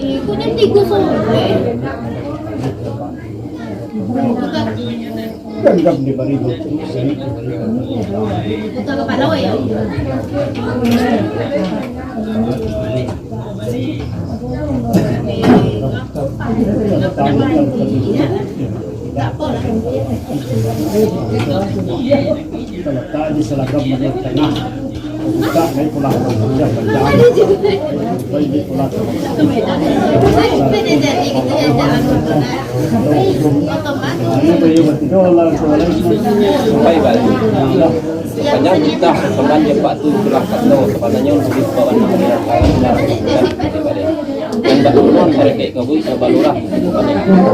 Ikut nanti gue sore. Gagap di barigo. Puta ka pala ya. Terletak di selagam menit tengah. Buka naik pulang kerja panjang. Baik pulang. Baik balik. Sepanjang kita sampai Pak tu pulang kata sepanjangnya untuk kawan dan tak pernah mereka kabui sabalurah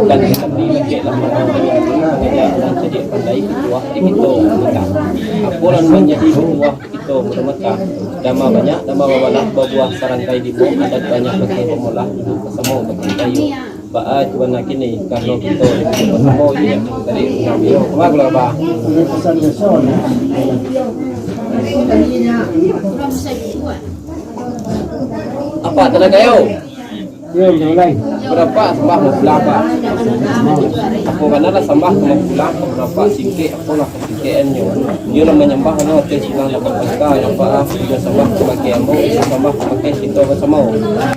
dan kami lagi lama menjadi jadi pandai ketua di kita mereka apuran menjadi ketua kita mereka dama banyak dama bawalah buah sarangkai di bawah ada banyak betul pemulah itu kesemua betul kayu baat warna kini karena kita semua ini dari kami apa berapa Pesan keson. apa tenaga yo Yo mulai. berapa sembah mau berapa apa benar sembah mau pulang berapa sikit apa lah sikitnya dia nak menyembah no te silang nak berkata apa dia sembah pakai ambo sembah pakai kita bersama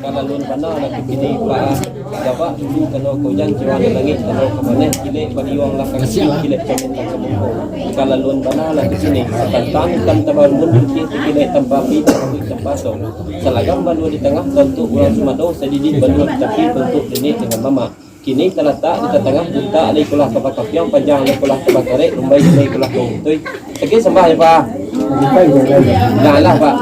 kalau lun benar nak kini pak dapat dulu kalau kojan jiwa langit kalau kemana kilek badiwang lah kaki kilek cemen semua kalau lun benar lah di sini tentang kan tabarun kilek tanpa pita tempat so selagam baru di tengah tentu orang Sumado sedikit baru tapi bentuk ini dengan mama kini terletak di tengah buta ada kulah kapal yang panjang ada kulah kapal tarik lumbai ada kulah tui sekali sembah ya pak nah lah pak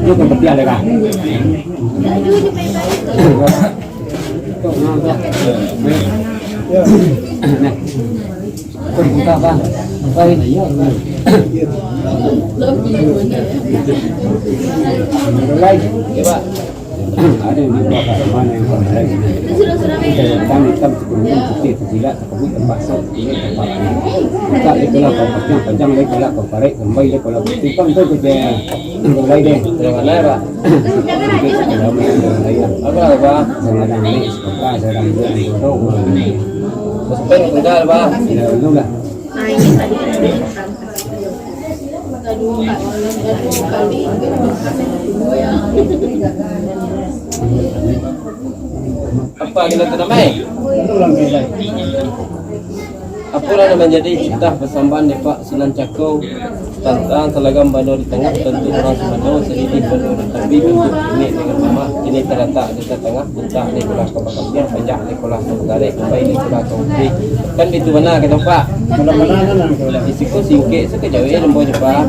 Itu seperti ada kan? Buka apa? Baik ya. Mulai. ya pak Ada yang dibawa ke mana yang lagi. Kita hitam sebelumnya putih tidak terkebut tempat sok ini tempat ini. Kita itulah kompaknya panjang lagi kalau komparek kembali lagi kalau putih kan tu kerja mulai deh. terima kasih pak apa lah pak Sangat ini sekolah sedang berdoa. sepen enggak pak Tidak dulu lah. apa kita tenamai Ulang lagi. apulah yang menjadi cipta persambahan di Pak Sinan Cakau tentang telagam Bandar di tengah tentu orang Sumado sedikit Bandar tapi bentuk ini dengan mama ini terletak di tengah puncak di kulah kapal panjang di kulah Tarik kembali di kulah Tongki kan itu benar kata Pak Mudah-mudahan lah kalau risiko singkit sekejauh lembut Pak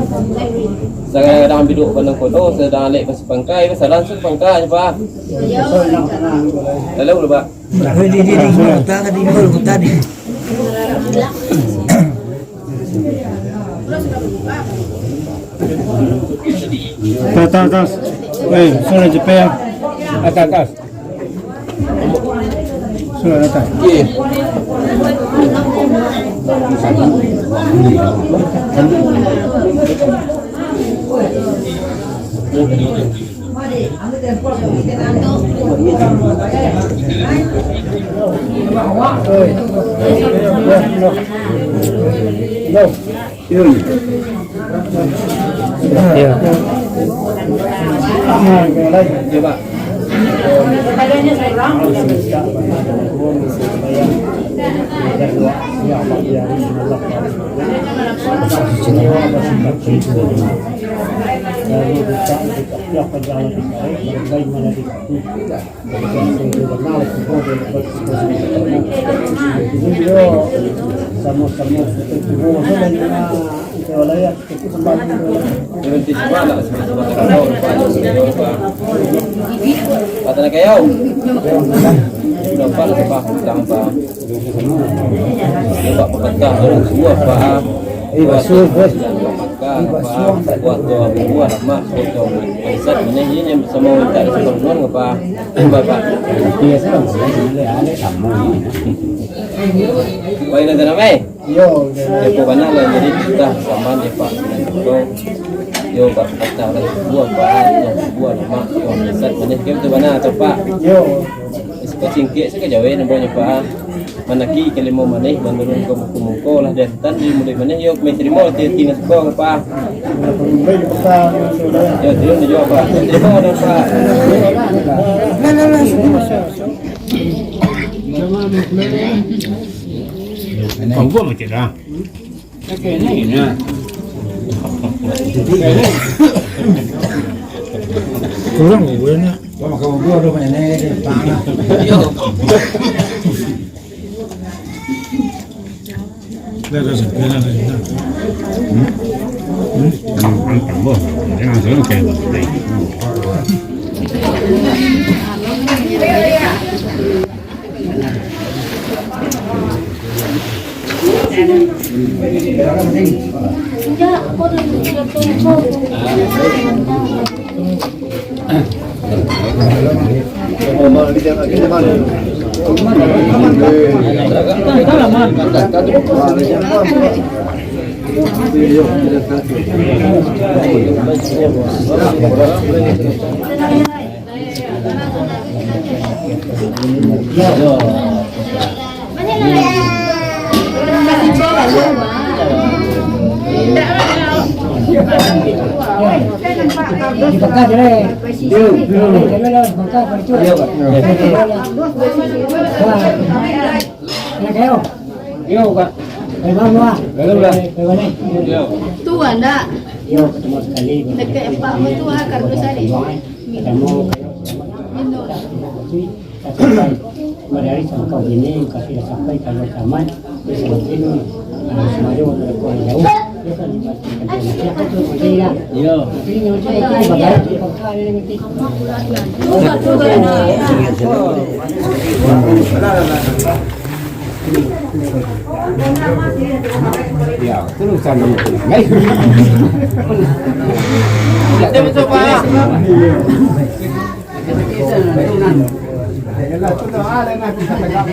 saya sedang duduk bandang kodo sedang alik pas pangkai masalah su pangkai Pak besok yang tenang boleh. lalu Pak Tadi. Atas. Weh, sudah Jepang. Atas. Sudah atas. iya No. Ya Pak. Berhenti sekolah, kata nak kaya, sudah pak, lepas pulang pak, lepas pekerja orang semua pak, buat doa buat mak, foto besar ini yang semua minta seperluan apa, bapak. Biasa sebenarnya ada tamu. Baik nanti ramai. Yo, pokoknya lah jadi kita sama dia pak. Yo pak kata lagi buat pak, buat mak, yo besar mana kita tu mana tu pak. Yo, sekarang singkit sekarang jauh namanya pak. Manaki kelima mana menurun ke muka lah dan tadi mulai mana yo menerima tiada sekolah pak. Yo terus dia jawab pak, terima dah pak. Còn vuông mà chuyện ra. Cái này nè. Cố gắng ngủ lên nhá. Có mà không vua đâu mà này để tạm à. Đây là gì? Đây là gì? Ăn cắm bò. Để ăn sớm kèm. Enggak, aku udah tunggu. Tuh anda dekat empat tu kardus ada. Dari kau ini kasih sampai kalau zaman semakin semakin berkurang jauh. Iya. Ini Ya, terus sana mungkin. Baik. Dia mencoba. Kita ada nak kita tegak.